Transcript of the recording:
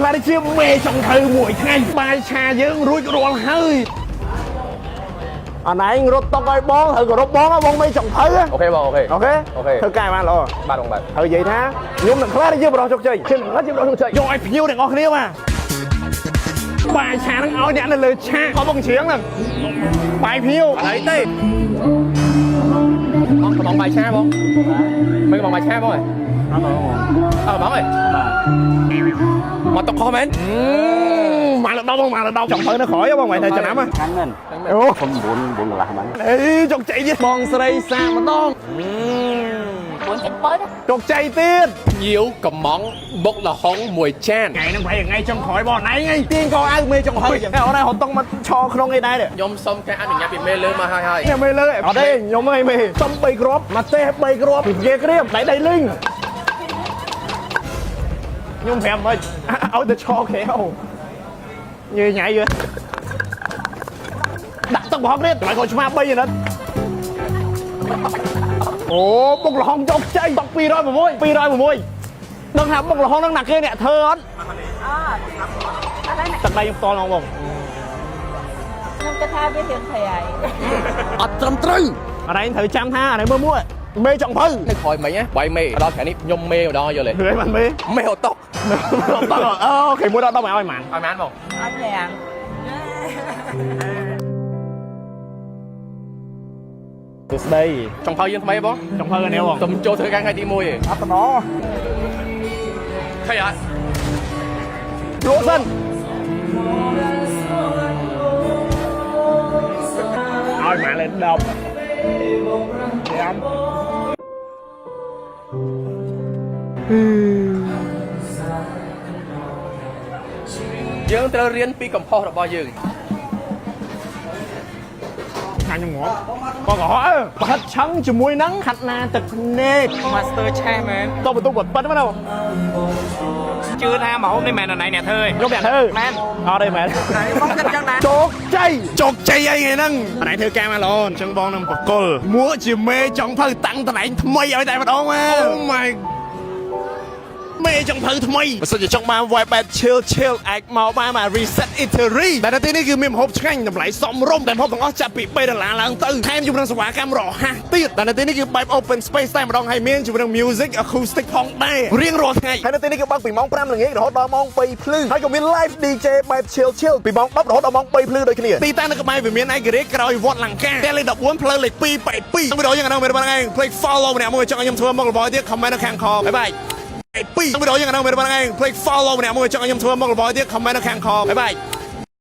ខ្លាចជាមេចង់ធ្វើមួយថ្ងៃបាយឆាយើងរួចរាល់ហើយអាណែងរត់តុកឲ្យបងហើយក៏រត់បងមេចង់ធ្វើអូខេបងអូខេធ្វើកែបានល្អបាទបងបាទហើយនិយាយថាខ្ញុំនឹងខ្លាចជាបរិសុទ្ធជោគជ័យខ្ញុំខ្លាចជាបរិសុទ្ធជោគជ័យយកឲ្យភ្ញៀវទាំងអស់គ្នាមកបាយឆានឹងឲ្យអ្នកនៅលើឆាក៏បងជ្រៀងហ្នឹងបាយភ្ញៀវអីទេបងបាយឆាបងមិនបងបាយឆាបងបងអើយមកតុកខុសមែនមកដល់បងមកដល់ចង់ទៅនៅក្រោយបងមិនតែចំណាំហ្នឹងអូខ្ញុំ9កន្លះហ្នឹងអីជោគជ័យទៀតបងស្រីសាកម្ដង4.7ជោគជ័យទៀត ញៀវកំងបុកល្ហុងមួយចានថ្ងៃហ្នឹងប្រហែលថ្ងៃចុងក្រោយបងណៃថ្ងៃទាញកោអៅមេចុងហើយអត់ដែរហត់តុងមកឆក្នុងអីដែរខ្ញុំសុំការអនុញ្ញាតពីមេលើមកហើយនេះមេលើអត់ទេខ្ញុំអីមេសុំ3គ្រាប់មកទេ3គ្រាប់ពីគេក្រៀមដៃលីងខ្ញុំប្រាប់មិនឲ្យទៅឆគេអូញ៉ៃញ៉ៃដាក់ទឹកប្រហុកទៀតតែគាត់ឆ្មា3ហ្នឹងអូបុកល្ហុងជោគជ័យតុក206ដឹងថាបុកល្ហុងហ្នឹងណាគេអ្នកធ្វើអត់ទឹកដៃខ្ញុំផ្ទាល់ហ្មងបងខ្ញុំគិតថាវារឿងព្រៃហើយអត់ត្រឹមត្រូវអរឯងត្រូវចាំថាអរឯងមើលមួយមេចង់ភៅនៅក្រោយមិញបាយមេដល់ថ្ងៃនេះខ្ញុំមេម្ដងយកលេរឿងមិនមេអត់តុកអូខេមួយដល់10ឲ្យម៉ានឲ្យម៉ានបងអត់យ៉ាងទស្សដីចង់ភៅយើងថ្មីបងចង់ភៅនេះបងទុំចូលធ្វើការថ្ងៃទី1ឯងអត់តំណឃើញអត់លក់សិនឲ្យម៉ានលេ10ចាំយើងត្រូវរៀនពីកំហុសរបស់យើងខ្ញុំងល់បងក៏ហ៎ប្រហិតឆឹងជាមួយនឹងខាត់ណាទឹកភ្នែក Master Chef មែនតបន្ទុកគាត់ប៉ិនមកđâuជឿថាម្ហូបនេះមែនអណៃអ្នកធ្វើខ្ញុំអ្នកធ្វើមែនអត់ទេមែនបងគិតចឹងដែរជោគជ័យអីហ្នឹងអណៃធ្វើការមកល្អអញ្ចឹងបងនឹងបកុលមួជាមេចង់ភៅតាំងតំណែងថ្មីឲ្យតែម្ដងមក Oh my មេចង់ភៅថ្មីបើសិនជាចង់បាន vibe បែប chill អាចមកបាន reset eatery ដែលនៅទីនេះគឺមានម្ហូបឆ្ងាញ់តម្លៃសមរម្យតែម្ហូបទាំងអស់ចាប់ពី$3ឡើងទៅថែមជាមួយនឹងសេវាកម្មរហ័សទៀតដែលនៅទីនេះគឺបែប open space តែម្ដងហើយមានជាមួយនឹង music acoustic ផងដែររៀងរាល់ថ្ងៃហើយនៅទីនេះគឺបើកពីម៉ោង5ល្ងាចរហូតដល់ម៉ោង2ភ្លឺហើយក៏មាន live DJ បែប chill ពីម៉ោង10រហូតដល់ម៉ោង2ភ្លឺដូចគ្នាទីតាំងនៅក្បែរវិមានឯករាជ្យក្រោយវត្តលង្កាផ្ទះលេខ14ផ្លូវលេខ282វីដេអូយ៉ាងណាមានបងឯង please follow ម្នាក់មួយចង់ឲ្យខ្ញុំធ្វើមុខរបរទៀត comment នៅខាងខបាយបាយ2វីដេអូយ៉ាងណាមានបងឯង please follow ម្នាក់មួយចង់ឲ្យខ្ញុំធ្វើមុខរបរទៀត comment នៅខាងខបាយបាយ